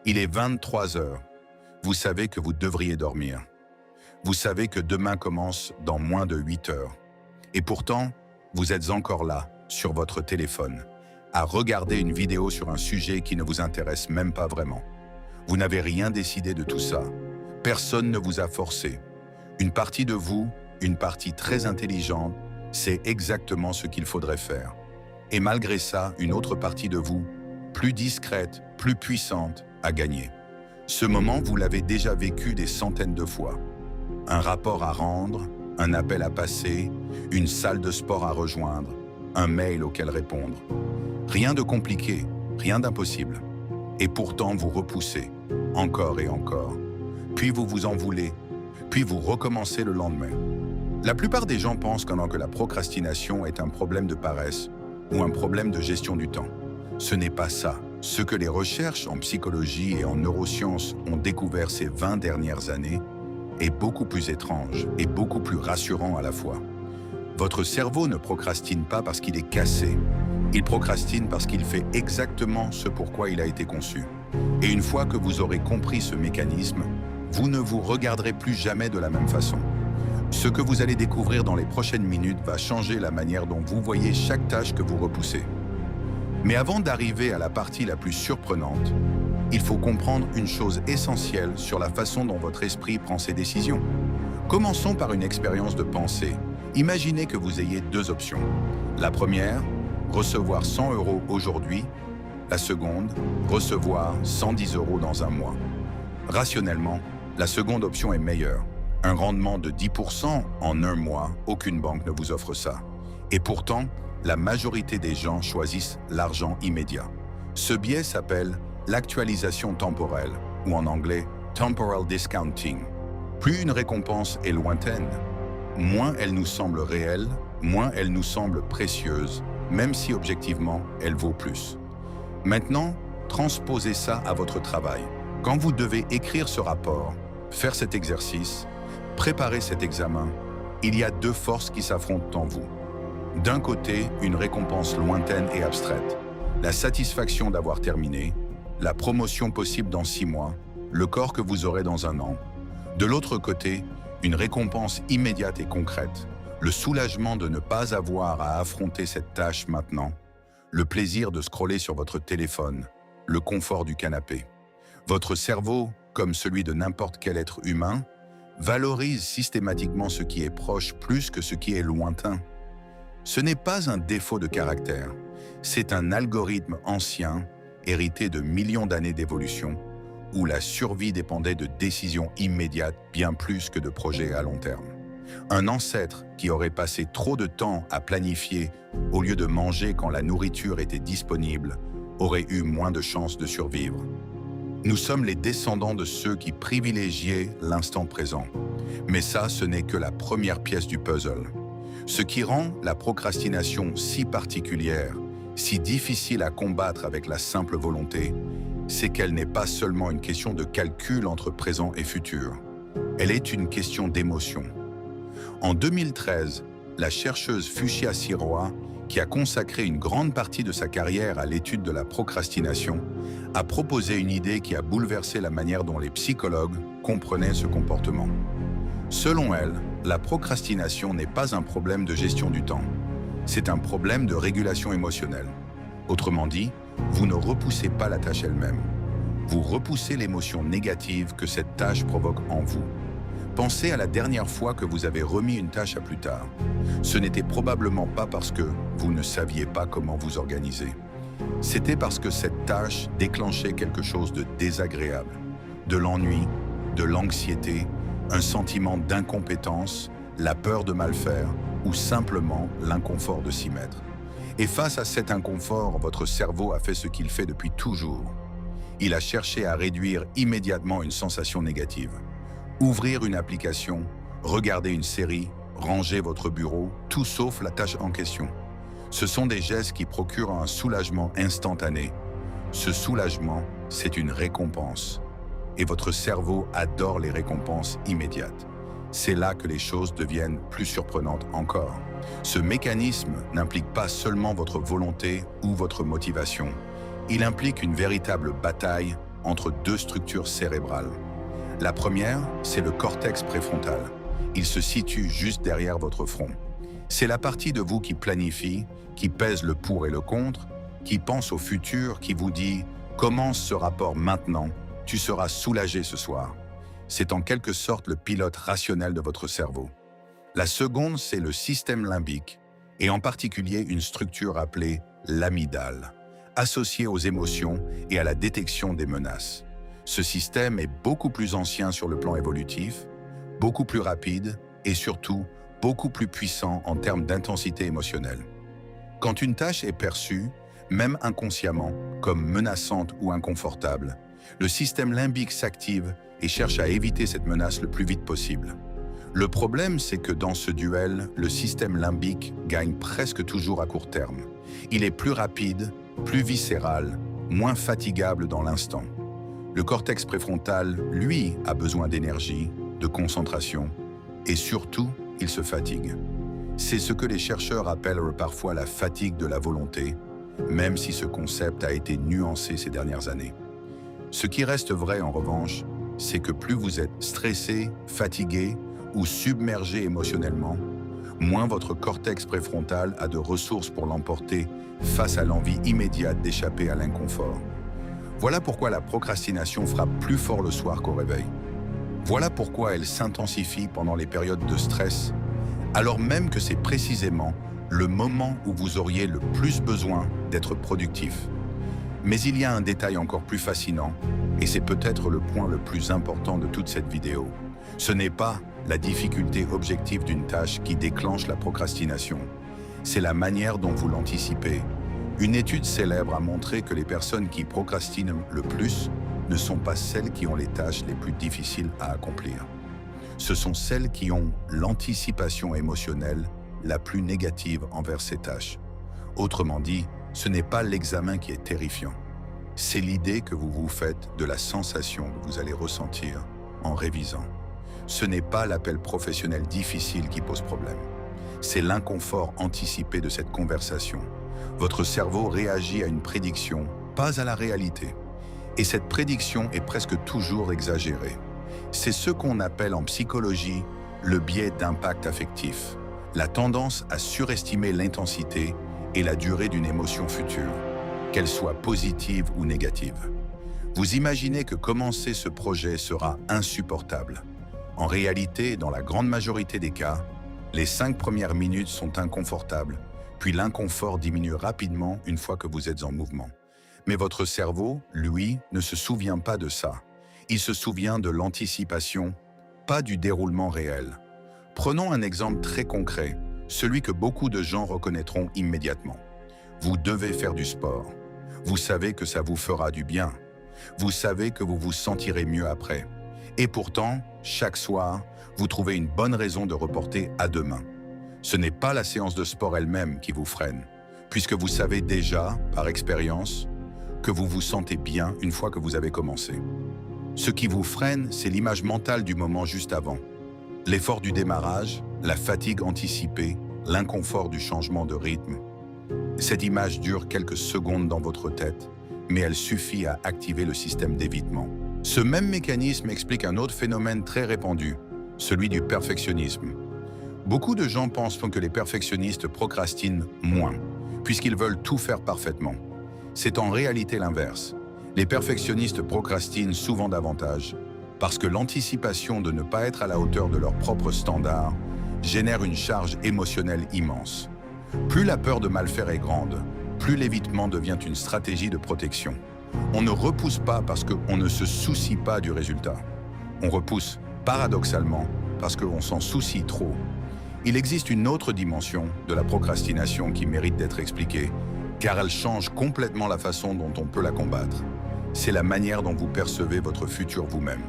Il est 23 heures. Vous savez que vous devriez dormir. Vous savez que demain commence dans moins de 8 heures. Et pourtant, vous êtes encore là, sur votre téléphone, à regarder une vidéo sur un sujet qui ne vous intéresse même pas vraiment. Vous n'avez rien décidé de tout ça. Personne ne vous a forcé. Une partie de vous, une partie très intelligente, sait exactement ce qu'il faudrait faire. Et malgré ça, une autre partie de vous, plus discrète, plus puissante, a gagné. Ce moment, vous l'avez déjà vécu des centaines de fois. Un rapport à rendre, un appel à passer, une salle de sport à rejoindre, un mail auquel répondre. Rien de compliqué, rien d'impossible. Et pourtant, vous repoussez, encore et encore. Puis vous vous en voulez, puis vous recommencez le lendemain. La plupart des gens pensent que la procrastination est un problème de paresse ou un problème de gestion du temps. Ce n'est pas ça. Ce que les recherches en psychologie et en neurosciences ont découvert ces 20 dernières années est beaucoup plus étrange et beaucoup plus rassurant à la fois. Votre cerveau ne procrastine pas parce qu'il est cassé. Il procrastine parce qu'il fait exactement ce pourquoi il a été conçu. Et une fois que vous aurez compris ce mécanisme, vous ne vous regarderez plus jamais de la même façon. Ce que vous allez découvrir dans les prochaines minutes va changer la manière dont vous voyez chaque tâche que vous repoussez. Mais avant d'arriver à la partie la plus surprenante, il faut comprendre une chose essentielle sur la façon dont votre esprit prend ses décisions. Commençons par une expérience de pensée. Imaginez que vous ayez deux options. La première, recevoir 100 € aujourd'hui. La seconde, recevoir 110 € dans un mois. Rationnellement, la seconde option est meilleure. Un rendement de 10% en un mois, aucune banque ne vous offre ça. Et pourtant, la majorité des gens choisissent l'argent immédiat. Ce biais s'appelle l'actualisation temporelle, ou en anglais, temporal discounting. Plus une récompense est lointaine, moins elle nous semble réelle, moins elle nous semble précieuse, même si objectivement, elle vaut plus. Maintenant, transposez ça à votre travail. Quand vous devez écrire ce rapport, faire cet exercice, préparer cet examen, il y a deux forces qui s'affrontent en vous. D'un côté, une récompense lointaine et abstraite, la satisfaction d'avoir terminé, la promotion possible dans 6 mois, le corps que vous aurez dans un an. De l'autre côté, une récompense immédiate et concrète, le soulagement de ne pas avoir à affronter cette tâche maintenant, le plaisir de scroller sur votre téléphone, le confort du canapé. Votre cerveau, comme celui de n'importe quel être humain, valorise systématiquement ce qui est proche plus que ce qui est lointain. Ce n'est pas un défaut de caractère, c'est un algorithme ancien, hérité de millions d'années d'évolution, où la survie dépendait de décisions immédiates bien plus que de projets à long terme. Un ancêtre qui aurait passé trop de temps à planifier au lieu de manger quand la nourriture était disponible aurait eu moins de chances de survivre. Nous sommes les descendants de ceux qui privilégiaient l'instant présent. Mais ça, ce n'est que la première pièce du puzzle. Ce qui rend la procrastination si particulière, si difficile à combattre avec la simple volonté, c'est qu'elle n'est pas seulement une question de calcul entre présent et futur. Elle est une question d'émotion. En 2013, la chercheuse Fuchsia Sirois, qui a consacré une grande partie de sa carrière à l'étude de la procrastination, a proposé une idée qui a bouleversé la manière dont les psychologues comprenaient ce comportement. Selon elle, la procrastination n'est pas un problème de gestion du temps. C'est un problème de régulation émotionnelle. Autrement dit, vous ne repoussez pas la tâche elle-même. Vous repoussez l'émotion négative que cette tâche provoque en vous. Pensez à la dernière fois que vous avez remis une tâche à plus tard. Ce n'était probablement pas parce que vous ne saviez pas comment vous organiser. C'était parce que cette tâche déclenchait quelque chose de désagréable, de l'ennui, de l'anxiété, un sentiment d'incompétence, la peur de mal faire ou simplement l'inconfort de s'y mettre. Et face à cet inconfort, votre cerveau a fait ce qu'il fait depuis toujours. Il a cherché à réduire immédiatement une sensation négative. Ouvrir une application, regarder une série, ranger votre bureau, tout sauf la tâche en question. Ce sont des gestes qui procurent un soulagement instantané. Ce soulagement, c'est une récompense. Et votre cerveau adore les récompenses immédiates. C'est là que les choses deviennent plus surprenantes encore. Ce mécanisme n'implique pas seulement votre volonté ou votre motivation. Il implique une véritable bataille entre deux structures cérébrales. La première, c'est le cortex préfrontal. Il se situe juste derrière votre front. C'est la partie de vous qui planifie, qui pèse le pour et le contre, qui pense au futur, qui vous dit « Commence ce rapport maintenant, tu seras soulagé ce soir ». C'est en quelque sorte le pilote rationnel de votre cerveau. La seconde, c'est le système limbique, et en particulier une structure appelée l'amygdale, associée aux émotions et à la détection des menaces. Ce système est beaucoup plus ancien sur le plan évolutif, beaucoup plus rapide et surtout beaucoup plus puissant en termes d'intensité émotionnelle. Quand une tâche est perçue, même inconsciemment, comme menaçante ou inconfortable, le système limbique s'active et cherche à éviter cette menace le plus vite possible. Le problème, c'est que dans ce duel, le système limbique gagne presque toujours à court terme. Il est plus rapide, plus viscéral, moins fatigable dans l'instant. Le cortex préfrontal, lui, a besoin d'énergie, de concentration, et surtout, il se fatigue. C'est ce que les chercheurs appellent parfois la fatigue de la volonté, même si ce concept a été nuancé ces dernières années. Ce qui reste vrai en revanche, c'est que plus vous êtes stressé, fatigué ou submergé émotionnellement, moins votre cortex préfrontal a de ressources pour l'emporter face à l'envie immédiate d'échapper à l'inconfort. Voilà pourquoi la procrastination frappe plus fort le soir qu'au réveil. Voilà pourquoi elle s'intensifie pendant les périodes de stress, alors même que c'est précisément le moment où vous auriez le plus besoin d'être productif. Mais il y a un détail encore plus fascinant, et c'est peut-être le point le plus important de toute cette vidéo. Ce n'est pas la difficulté objective d'une tâche qui déclenche la procrastination. C'est la manière dont vous l'anticipez. Une étude célèbre a montré que les personnes qui procrastinent le plus ne sont pas celles qui ont les tâches les plus difficiles à accomplir. Ce sont celles qui ont l'anticipation émotionnelle la plus négative envers ces tâches. Autrement dit, ce n'est pas l'examen qui est terrifiant. C'est l'idée que vous vous faites de la sensation que vous allez ressentir en révisant. Ce n'est pas l'appel professionnel difficile qui pose problème. C'est l'inconfort anticipé de cette conversation. Votre cerveau réagit à une prédiction, pas à la réalité. Et cette prédiction est presque toujours exagérée. C'est ce qu'on appelle en psychologie le biais d'impact affectif, la tendance à surestimer l'intensité et la durée d'une émotion future, qu'elle soit positive ou négative. Vous imaginez que commencer ce projet sera insupportable. En réalité, dans la grande majorité des cas, les 5 premières minutes sont inconfortables, puis l'inconfort diminue rapidement une fois que vous êtes en mouvement. Mais votre cerveau, lui, ne se souvient pas de ça. Il se souvient de l'anticipation, pas du déroulement réel. Prenons un exemple très concret, celui que beaucoup de gens reconnaîtront immédiatement. Vous devez faire du sport. Vous savez que ça vous fera du bien. Vous savez que vous vous sentirez mieux après. Et pourtant, chaque soir, vous trouvez une bonne raison de reporter à demain. Ce n'est pas la séance de sport elle-même qui vous freine, puisque vous savez déjà, par expérience, que vous vous sentez bien une fois que vous avez commencé. Ce qui vous freine, c'est l'image mentale du moment juste avant. L'effort du démarrage, la fatigue anticipée, l'inconfort du changement de rythme. Cette image dure quelques secondes dans votre tête, mais elle suffit à activer le système d'évitement. Ce même mécanisme explique un autre phénomène très répandu, celui du perfectionnisme. Beaucoup de gens pensent que les perfectionnistes procrastinent moins, puisqu'ils veulent tout faire parfaitement. C'est en réalité l'inverse. Les perfectionnistes procrastinent souvent davantage, parce que l'anticipation de ne pas être à la hauteur de leurs propres standards génère une charge émotionnelle immense. Plus la peur de mal faire est grande, plus l'évitement devient une stratégie de protection. On ne repousse pas parce qu'on ne se soucie pas du résultat. On repousse, paradoxalement, parce qu'on s'en soucie trop. Il existe une autre dimension de la procrastination qui mérite d'être expliquée, car elle change complètement la façon dont on peut la combattre. C'est la manière dont vous percevez votre futur vous-même.